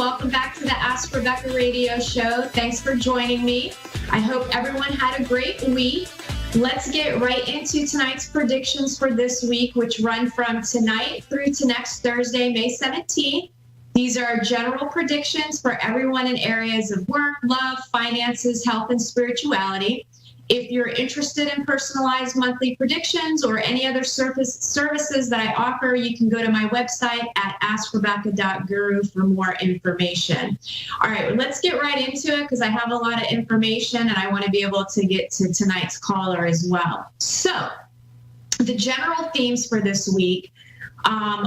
Welcome back to the Ask Rebecca Radio Show. Thanks for joining me. I hope everyone had a great week. Let's get right into tonight's predictions for this week, which run from tonight through to next Thursday, May 17th. These are general predictions for everyone in areas of work, love, finances, health, and spirituality. If you're interested in personalized monthly predictions or any other services that I offer, you can go to my website at AskRebecca.guru for more information. All right, let's get right into it because I have a lot of information and I want to be able to get to tonight's caller as well. So the general themes for this week,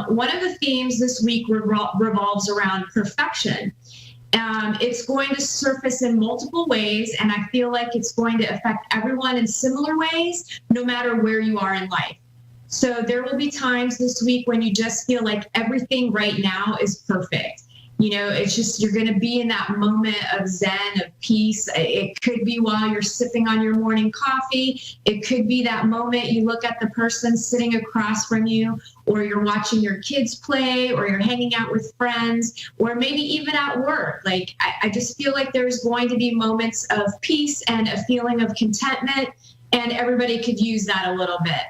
one of the themes this week revolves around perfection. It's going to surface in multiple ways, and I feel like it's going to affect everyone in similar ways, no matter where you are in life. So there will be times this week when you just feel like everything right now is perfect. You know, it's just, you're going to be in that moment of zen, of peace. It could be while you're sipping on your morning coffee. It could be that moment you look at the person sitting across from you, or you're watching your kids play, or you're hanging out with friends, or maybe even at work. Like, I just feel like there's going to be moments of peace and a feeling of contentment, and everybody could use that a little bit.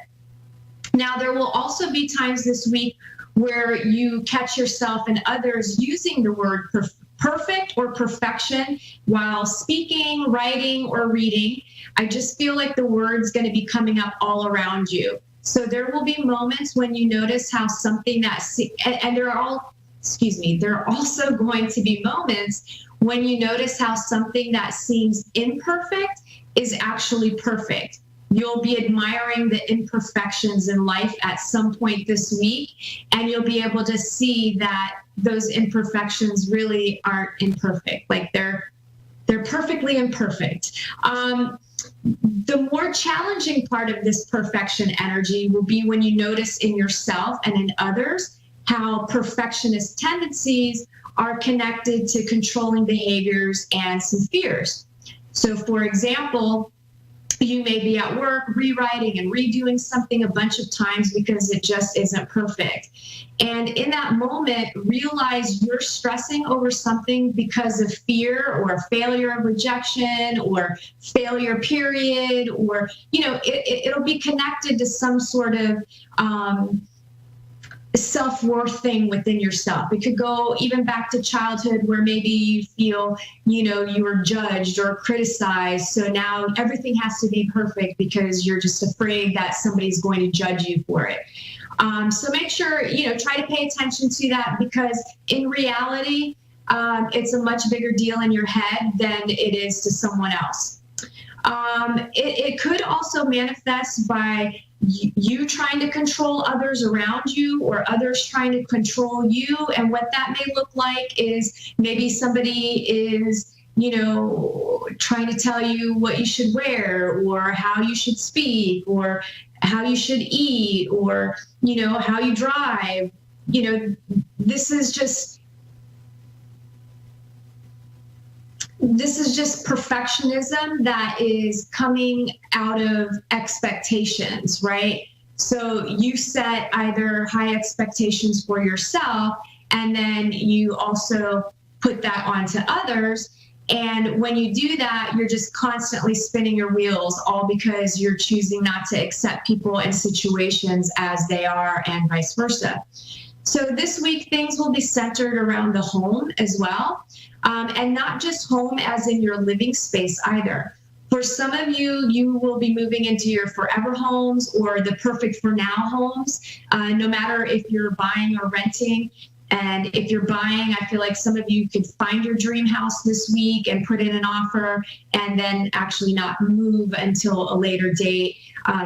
Now, there will also be times this week where you catch yourself and others using the word perfect or perfection while speaking, writing, or reading. I just feel like the word's going to be coming up all around you. So there will be moments when you notice how something there are also going to be moments when you notice how something that seems imperfect is actually perfect. You'll be admiring the imperfections in life at some point this week, and you'll be able to see that those imperfections really aren't imperfect. Like, they're perfectly imperfect. The more challenging part of this perfection energy will be when you notice in yourself and in others how perfectionist tendencies are connected to controlling behaviors and some fears. So, for example, you may be at work rewriting and redoing something a bunch of times because it just isn't perfect. And in that moment, realize you're stressing over something because of fear or failure of rejection or failure period, or, you know, it'll be connected to some sort of self-worth thing within yourself. It could go even back to childhood where maybe you feel, you know, you were judged or criticized. So now everything has to be perfect because you're just afraid that somebody's going to judge you for it. So make sure, you know, try to pay attention to that, because in reality, it's a much bigger deal in your head than it is to someone else. It could also manifest by you trying to control others around you, or others trying to control you. And what that may look like is maybe somebody is, you know, trying to tell you what you should wear, or how you should speak, or how you should eat, or, you know, how you drive. You know, this is just perfectionism that is coming out of expectations, right? So you set either high expectations for yourself, and then you also put that onto others. And when you do that, you're just constantly spinning your wheels, all because you're choosing not to accept people and situations as they are, and vice versa. So this week, things will be centered around the home as well. And not just home as in your living space either. For some of you, you will be moving into your forever homes or the perfect for now homes, no matter if you're buying or renting. And if you're buying, I feel like some of you could find your dream house this week and put in an offer, and then actually not move until a later date.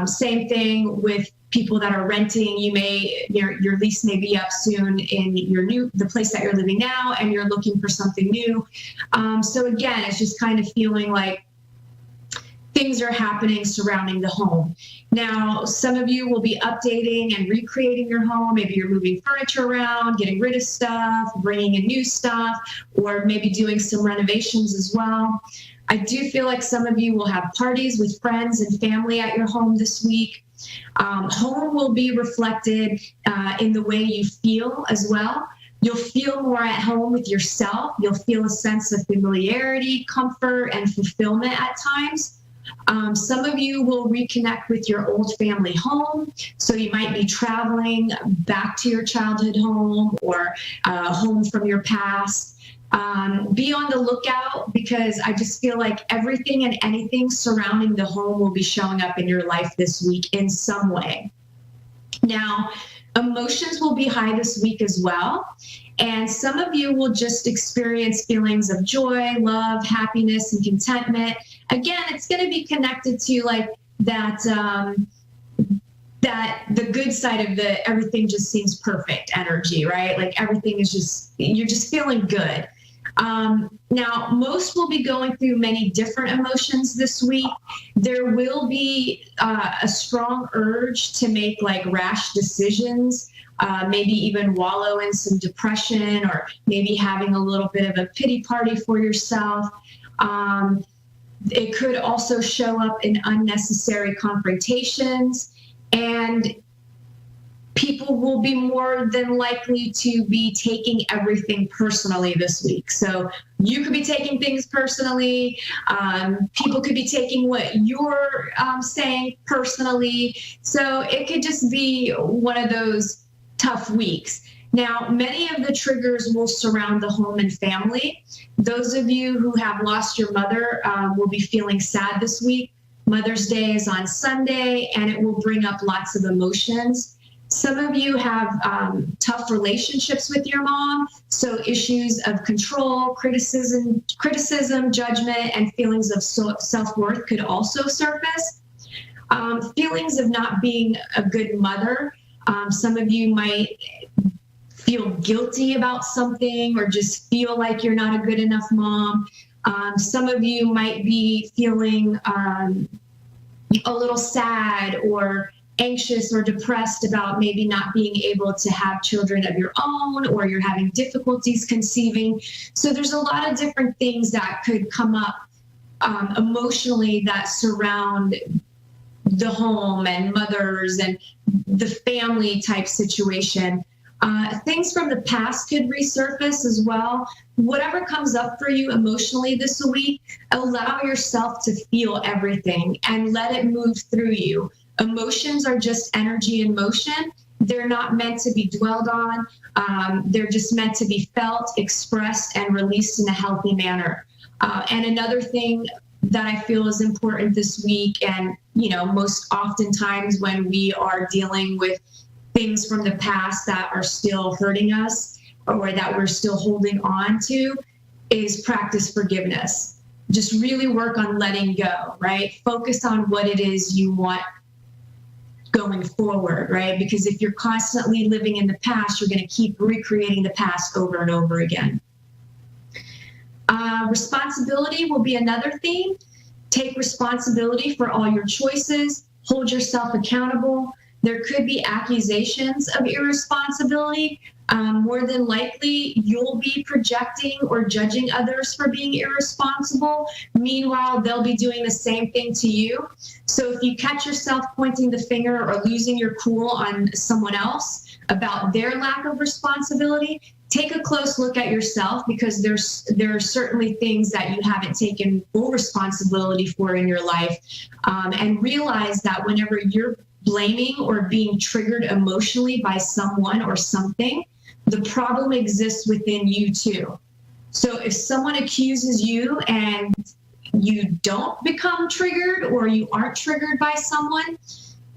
Same thing with people that are renting. Your lease may be up soon in the place that you're living now, and you're looking for something new. So again, it's just kind of feeling like things are happening surrounding the home. Now, some of you will be updating and recreating your home. Maybe you're moving furniture around, getting rid of stuff, bringing in new stuff, or maybe doing some renovations as well. I do feel like some of you will have parties with friends and family at your home this week. Home will be reflected in the way you feel as well. You'll feel more at home with yourself. You'll feel a sense of familiarity, comfort, and fulfillment at times. Some of you will reconnect with your old family home. So you might be traveling back to your childhood home or home from your past. Be on the lookout, because I just feel like everything and anything surrounding the home will be showing up in your life this week in some way. Now, emotions will be high this week as well. And some of you will just experience feelings of joy, love, happiness, and contentment. Again, it's going to be connected to like that the good side of the everything just seems perfect energy, right? Like everything is just, you're just feeling good. Now, most will be going through many different emotions this week. There will be a strong urge to make like rash decisions, maybe even wallow in some depression, or maybe having a little bit of a pity party for yourself. It could also show up in unnecessary confrontations, and people will be more than likely to be taking everything personally this week. So you could be taking things personally. People could be taking what you're saying personally. So it could just be one of those tough weeks. Now, many of the triggers will surround the home and family. Those of you who have lost your mother will be feeling sad this week. Mother's Day is on Sunday, and it will bring up lots of emotions. Some of you have tough relationships with your mom, so issues of control, criticism, judgment, and feelings of self-worth could also surface. Feelings of not being a good mother. Some of you might feel guilty about something, or just feel like you're not a good enough mom. Some of you might be feeling a little sad or anxious or depressed about maybe not being able to have children of your own, or you're having difficulties conceiving. So there's a lot of different things that could come up emotionally that surround the home and mothers and the family type situation. Things from the past could resurface as well. Whatever comes up for you emotionally this week, allow yourself to feel everything and let it move through you. Emotions are just energy in motion. They're not meant to be dwelled on. They're just meant to be felt, expressed, and released in a healthy manner. And another thing that I feel is important this week, and most oftentimes when we are dealing with things from the past that are still hurting us or that we're still holding on to, is practice forgiveness. Just really work on letting go, right? Focus on what it is you want going forward, right? Because if you're constantly living in the past, you're going to keep recreating the past over and over again. Responsibility will be another theme. Take responsibility for all your choices. Hold yourself accountable. There could be accusations of irresponsibility. More than likely, you'll be projecting or judging others for being irresponsible. Meanwhile, they'll be doing the same thing to you. So if you catch yourself pointing the finger or losing your cool on someone else about their lack of responsibility, take a close look at yourself, because there are certainly things that you haven't taken full responsibility for in your life. And realize that whenever you're blaming or being triggered emotionally by someone or something, the problem exists within you too. So if someone accuses you and you don't become triggered, or you aren't triggered by someone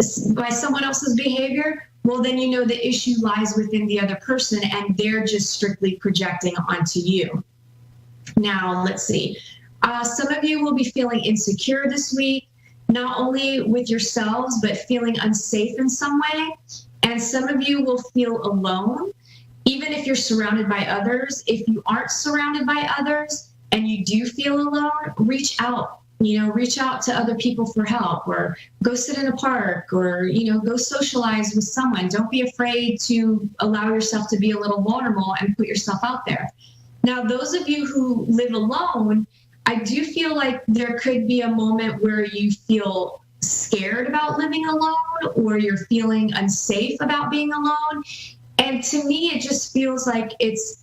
else's behavior, well, then you know the issue lies within the other person, and they're just strictly projecting onto you. Now, let's see. Some of you will be feeling insecure this week, not only with yourselves, but feeling unsafe in some way. And some of you will feel alone, even if you're surrounded by others. If you aren't surrounded by others and you do feel alone, reach out. Reach out to other people for help, or go sit in a park, or, go socialize with someone. Don't be afraid to allow yourself to be a little vulnerable and put yourself out there. Now, those of you who live alone, I do feel like there could be a moment where you feel scared about living alone, or you're feeling unsafe about being alone. And to me, it just feels like it's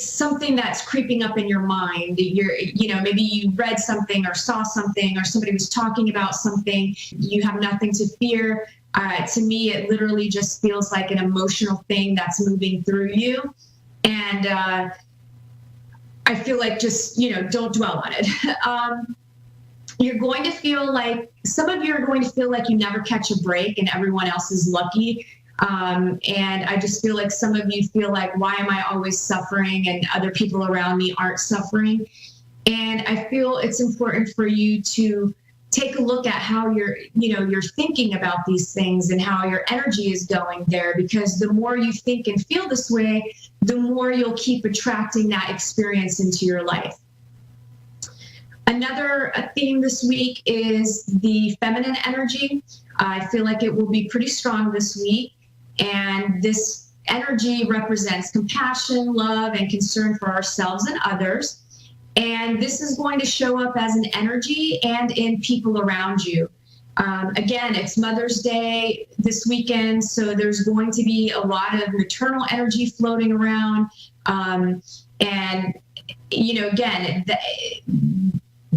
something that's creeping up in your mind. Maybe you read something or saw something or somebody was talking about something. You have nothing to fear. To me, it literally just feels like an emotional thing that's moving through you. And I feel like just, don't dwell on it. You're going to feel like, some of you are going to feel like you never catch a break and everyone else is lucky. And I just feel like some of you feel like, why am I always suffering and other people around me aren't suffering? And I feel it's important for you to take a look at how you're thinking about these things and how your energy is going there, because the more you think and feel this way, the more you'll keep attracting that experience into your life. Another theme this week is the feminine energy. I feel like it will be pretty strong this week. And this energy represents compassion, love, and concern for ourselves and others. And this is going to show up as an energy and in people around you. Again, it's Mother's Day this weekend, so there's going to be a lot of maternal energy floating around. Again,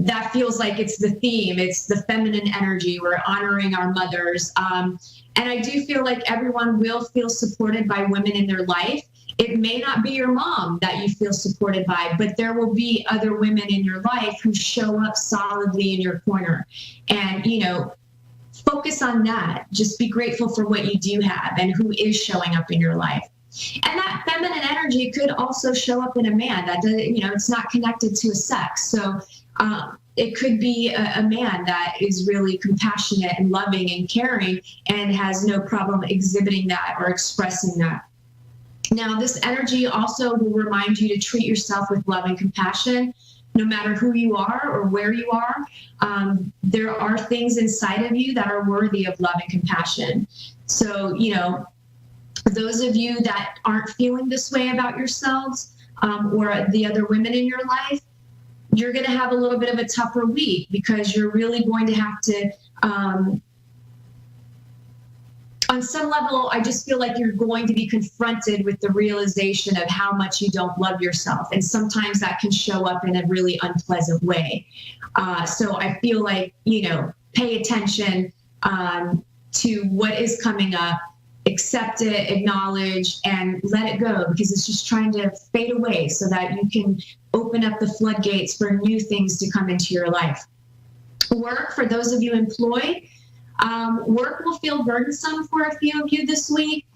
that feels like it's the theme. It's the feminine energy. We're honoring our mothers. And I do feel like everyone will feel supported by women in their life. It may not be your mom that you feel supported by, but there will be other women in your life who show up solidly in your corner. And, focus on that. Just be grateful for what you do have and who is showing up in your life. And that feminine energy could also show up in a man. That doesn't, it's not connected to a sex. So it could be a man that is really compassionate and loving and caring and has no problem exhibiting that or expressing that. Now, this energy also will remind you to treat yourself with love and compassion, no matter who you are or where you are. There are things inside of you that are worthy of love and compassion. So, those of you that aren't feeling this way about yourselves or the other women in your life, you're going to have a little bit of a tougher week, because you're really going to have to, on some level, I just feel like you're going to be confronted with the realization of how much you don't love yourself. And sometimes that can show up in a really unpleasant way. So I feel like, pay attention to what is coming up, accept it, acknowledge, and let it go, because it's just trying to fade away so that you can open up the floodgates for new things to come into your life. Work, for those of you employed, work will feel burdensome for a few of you this week.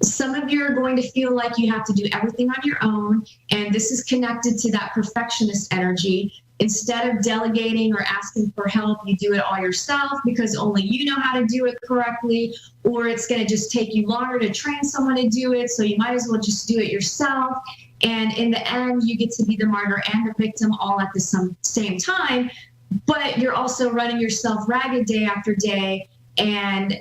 Some of you are going to feel like you have to do everything on your own, and this is connected to that perfectionist energy. Instead of delegating or asking for help, you do it all yourself because only you know how to do it correctly, or it's going to just take you longer to train someone to do it, so you might as well just do it yourself. And in the end, you get to be the martyr and the victim all at the same time, but you're also running yourself ragged day after day. And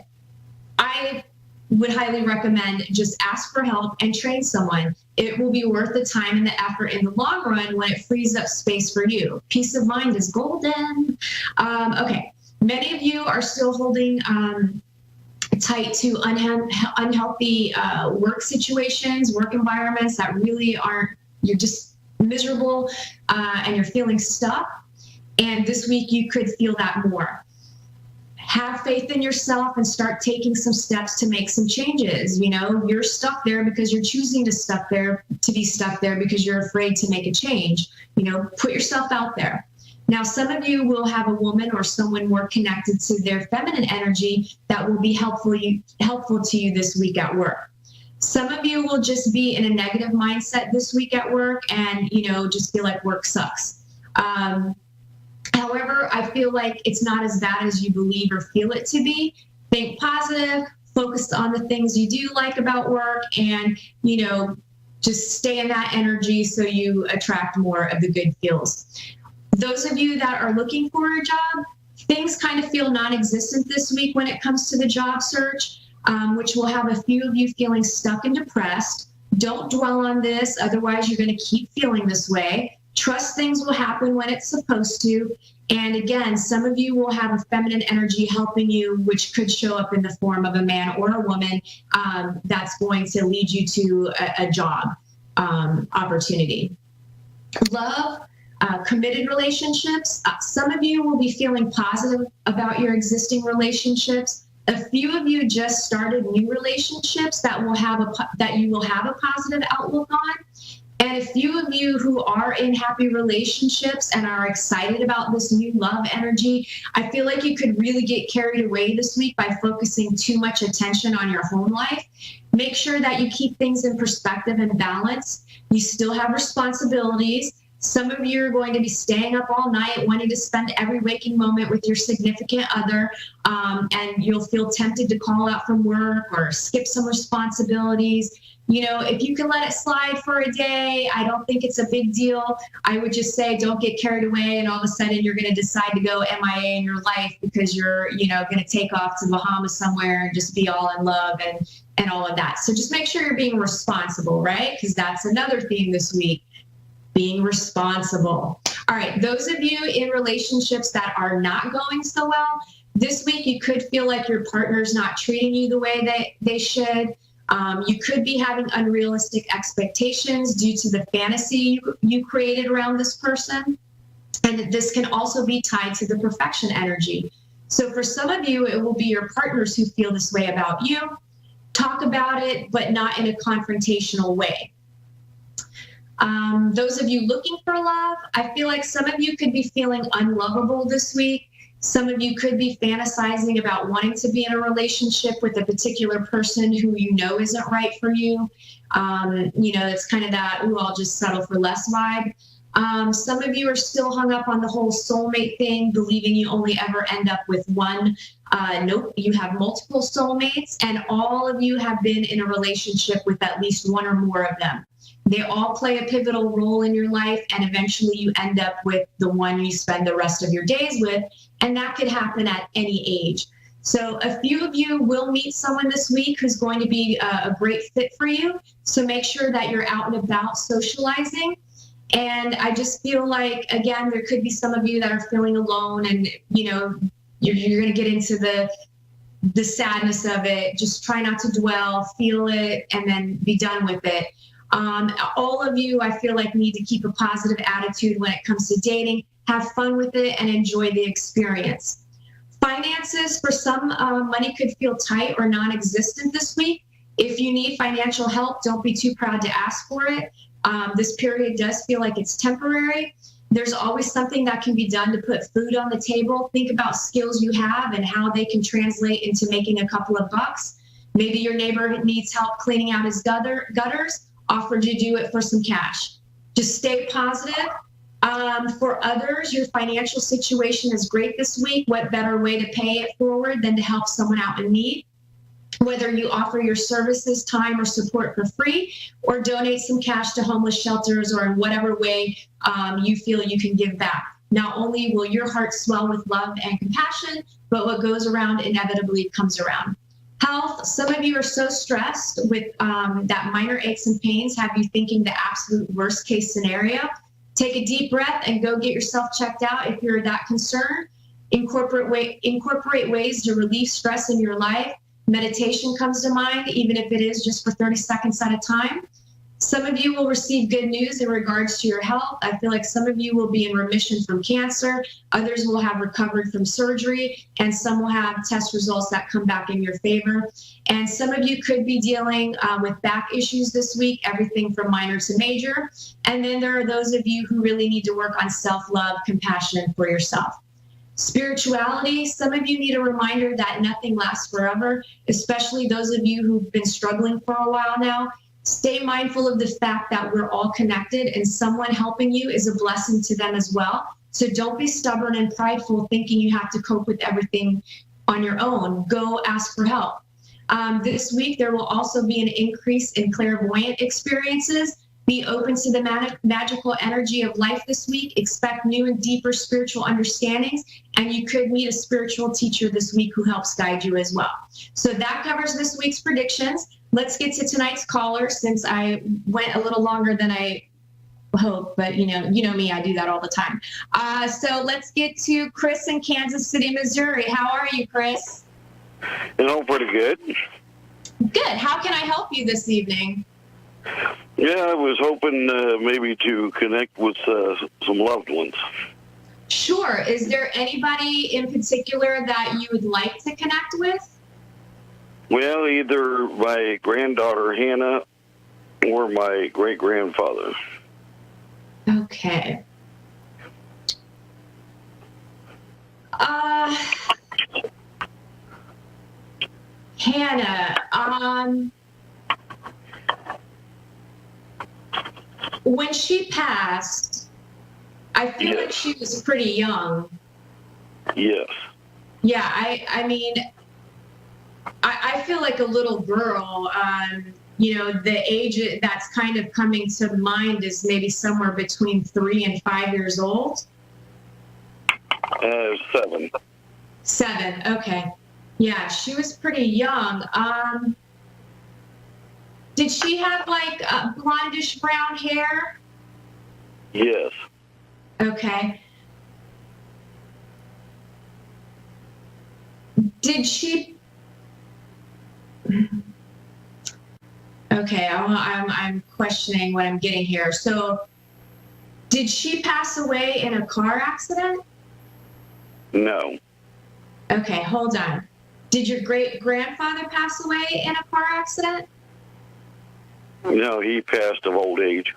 I would highly recommend just ask for help and train someone. It will be worth the time and the effort in the long run when it frees up space for you. Peace of mind is golden. Okay, many of you are still holding tight to unhealthy work situations, work environments that really you're just miserable and you're feeling stuck. And this week you could feel that more. Have faith in yourself and start taking some steps to make some changes. You're stuck there because you're choosing to be stuck there because you're afraid to make a change. Put yourself out there. Now, some of you will have a woman or someone more connected to their feminine energy that will be helpful to you this week at work. Some of you will just be in a negative mindset this week at work and, just feel like work sucks. However, I feel like it's not as bad as you believe or feel it to be. Think positive, focus on the things you do like about work, and, just stay in that energy so you attract more of the good feels. Those of you that are looking for a job, things kind of feel non-existent this week when it comes to the job search, which will have a few of you feeling stuck and depressed. Don't dwell on this, otherwise you're going to keep feeling this way. Trust things will happen when it's supposed to. And again, some of you will have a feminine energy helping you, which could show up in the form of a man or a woman that's going to lead you to a job opportunity. Love, committed relationships. Some of you will be feeling positive about your existing relationships. A few of you just started new relationships that you will have a positive outlook on. And a few of you who are in happy relationships and are excited about this new love energy, I feel like you could really get carried away this week by focusing too much attention on your home life. Make sure that you keep things in perspective and balance. You still have responsibilities. Some of you are going to be staying up all night, wanting to spend every waking moment with your significant other, and you'll feel tempted to call out from work or skip some responsibilities. You know, if you can let it slide for a day, I don't think it's a big deal. I would just say don't get carried away and all of a sudden you're going to decide to go MIA in your life because you're, going to take off to Bahamas somewhere and just be all in love and all of that. So just make sure you're being responsible, right? Because that's another theme this week, being responsible. All right, those of you in relationships that are not going so well, this week you could feel like your partner's not treating you the way that they should. You could be having unrealistic expectations due to the fantasy you created around this person. And this can also be tied to the perfection energy. So for some of you, it will be your partners who feel this way about you. Talk about it, but not in a confrontational way. Those of you looking for love, I feel like some of you could be feeling unlovable this week. Some of you could be fantasizing about wanting to be in a relationship with a particular person who you know isn't right for you. It's kind of that, ooh, I'll just settle for less vibe. Some of you are still hung up on the whole soulmate thing, believing you only ever end up with one. Nope, you have multiple soulmates, and all of you have been in a relationship with at least one or more of them. They all play a pivotal role in your life, and eventually you end up with the one you spend the rest of your days with, and that could happen at any age. So a few of you will meet someone this week who's going to be a great fit for you, so make sure that you're out and about socializing. And I just feel like, again, there could be some of you that are feeling alone, and you're going to get into the sadness of it. Just try not to dwell, feel it, and then be done with it. All of you, I feel like, need to keep a positive attitude when it comes to dating. Have fun with it and enjoy the experience. Finances, for some, money could feel tight or non-existent this week. If you need financial help, don't be too proud to ask for it. This period does feel like it's temporary. There's always something that can be done to put food on the table. Think about skills you have and how they can translate into making a couple of bucks. Maybe your neighbor needs help cleaning out his gutters. Offer to do it for some cash. Just stay positive. For others, your financial situation is great this week. What better way to pay it forward than to help someone out in need? Whether you offer your services, time, or support for free, or donate some cash to homeless shelters, or in whatever way you feel you can give back. Not only will your heart swell with love and compassion, but what goes around inevitably comes around. Health, some of you are so stressed with that minor aches and pains have you thinking the absolute worst case scenario. Take a deep breath and go get yourself checked out if you're that concerned. Incorporate ways to relieve stress in your life. Meditation comes to mind, even if it is just for 30 seconds at a time. Some of you will receive good news in regards to your health. I feel like some of you will be in remission from cancer. Others will have recovered from surgery, and some will have test results that come back in your favor. And some of you could be dealing with back issues this week, everything from minor to major. And then there are those of you who really need to work on self-love, compassion for yourself. Spirituality, some of you need a reminder that nothing lasts forever, especially those of you who've been struggling for a while now. Stay mindful of the fact that we're all connected, and someone helping you is a blessing to them as well. So don't be stubborn and prideful thinking you have to cope with everything on your own. Go ask for help. This week, there will also be an increase in clairvoyant experiences. Be open to the magical energy of life this week. Expect new and deeper spiritual understandings, and you could meet a spiritual teacher this week who helps guide you as well. So that covers this week's predictions. Let's get to tonight's caller, since I went a little longer than I hope, but you know me, I do that all the time. So let's get to Chris in Kansas City, Missouri. How are you, Chris? Pretty good. Good. How can I help you this evening? Yeah, I was hoping maybe to connect with some loved ones. Sure. Is there anybody in particular that you would like to connect with? Well, either my granddaughter, Hannah, or my great-grandfather. Okay. Hannah, when she passed, I feel like she was pretty young. Yes. Yeah, I mean, I feel like a little girl. The age that's kind of coming to mind is maybe somewhere between 3 and 5 years old. 7. 7, okay. Yeah, she was pretty young. Did she have like blondish brown hair? Yes. Okay. Did she? Okay, I'm questioning what I'm getting here. So, did she pass away in a car accident? No. Okay, hold on. Did your great-grandfather pass away in a car accident? No, he passed of old age.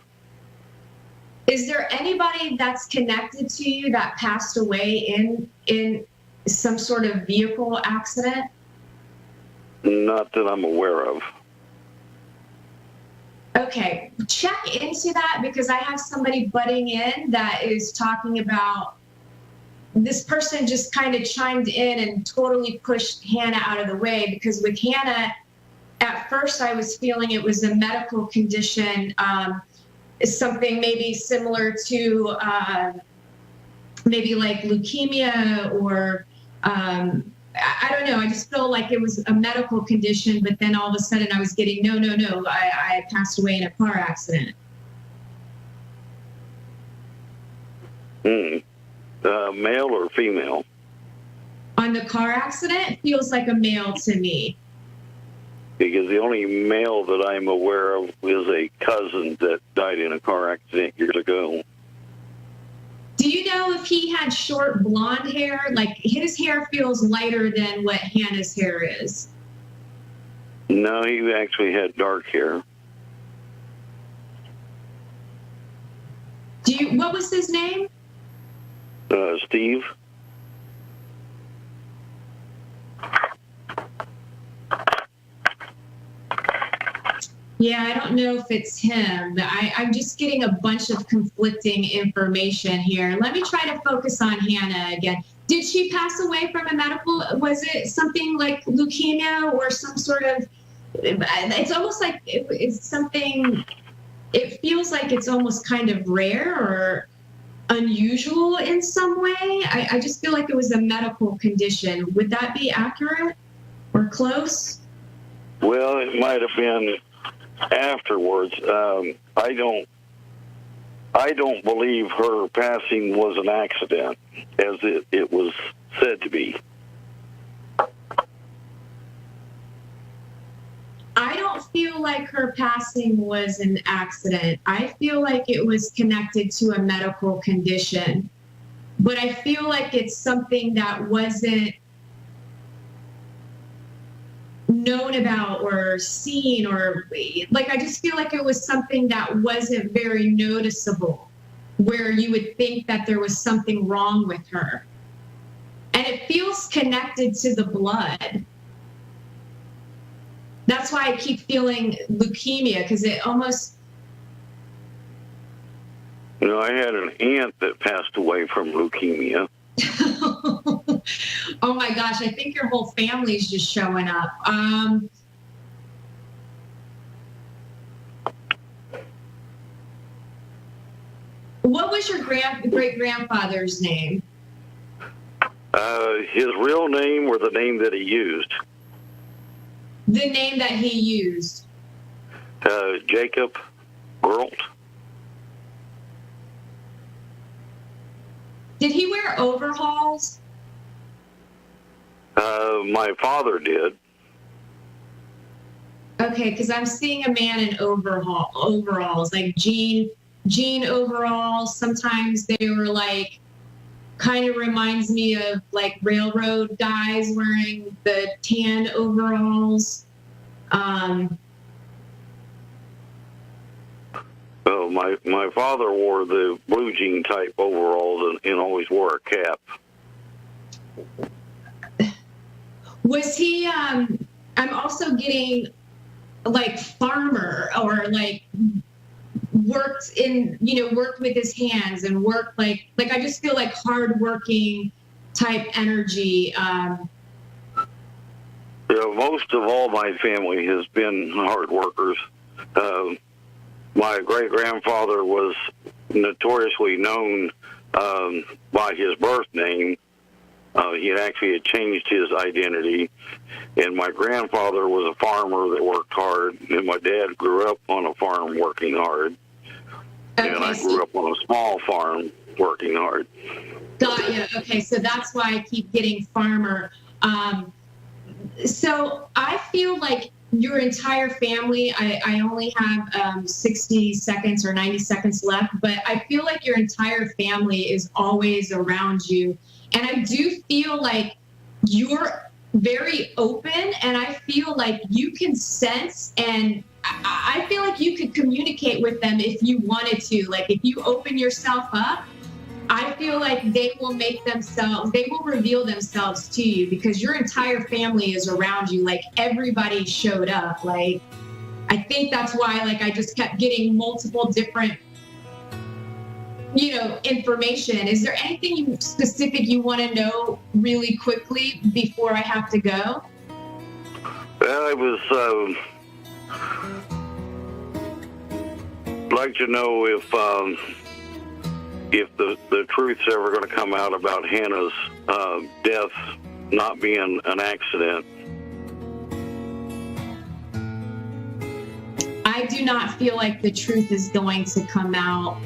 Is there anybody that's connected to you that passed away in some sort of vehicle accident? Not that I'm aware of. Okay, check into that, because I have somebody butting in that is talking about this person just kind of chimed in and totally pushed Hannah out of the way, because with Hannah, at first I was feeling it was a medical condition, something maybe similar to maybe like leukemia or I don't know. I just feel like it was a medical condition, but then all of a sudden I was getting, no, I passed away in a car accident. Male or female? On the car accident, it feels like a male to me. Because the only male that I'm aware of is a cousin that died in a car accident years ago. Do you know if he had short blonde hair? Like, his hair feels lighter than what Hannah's hair is. No, he actually had dark hair. What was his name? Steve. Yeah, I don't know if it's him. I'm just getting a bunch of conflicting information here. Let me try to focus on Hannah again. Did she pass away from a medical? Was it something like leukemia or some sort of? It's almost like it's something. It feels like it's almost kind of rare or unusual in some way. I just feel like it was a medical condition. Would that be accurate or close? Well, it might have been afterwards. I don't believe her passing was an accident, as it was said to be. I don't feel like her passing was an accident. I feel like it was connected to a medical condition, but I feel like it's something that wasn't known about or seen, or like, I just feel like it was something that wasn't very noticeable, where you would think that there was something wrong with her. And it feels connected to the blood. That's why I keep feeling leukemia, because it almost... I had an aunt that passed away from leukemia. Oh my gosh, I think your whole family's just showing up. What was your great-grandfather's name? His real name, or the name that he used? The name that he used. Jacob Geralt. Did he wear overalls? My father did. Okay, because I'm seeing a man in overalls, like jean overalls. Sometimes they were like, kind of reminds me of like railroad guys wearing the tan overalls. Well, my father wore the blue jean type overalls and always wore a cap. Was he? I'm also getting like farmer or like worked with his hands and worked like I just feel like hardworking type energy. Most of all my family has been hard workers. My great-grandfather was notoriously known by his birth name. He actually had changed his identity. And my grandfather was a farmer that worked hard. And my dad grew up on a farm working hard. Okay, and I grew up on a small farm working hard. Got you. Okay, so that's why I keep getting farmer. So I feel like your entire family, I only have 60 seconds or 90 seconds left, but I feel like your entire family is always around you. And I do feel like you're very open, and I feel like you can sense, and I feel like you could communicate with them if you wanted to. Like if you open yourself up, I feel like they will reveal themselves to you, because your entire family is around you. Like everybody showed up. Like, I think that's why, like, I just kept getting multiple different, information. Is there anything specific you want to know really quickly before I have to go? Well, I was like to know if the truth's ever going to come out about Hannah's death not being an accident. I do not feel like the truth is going to come out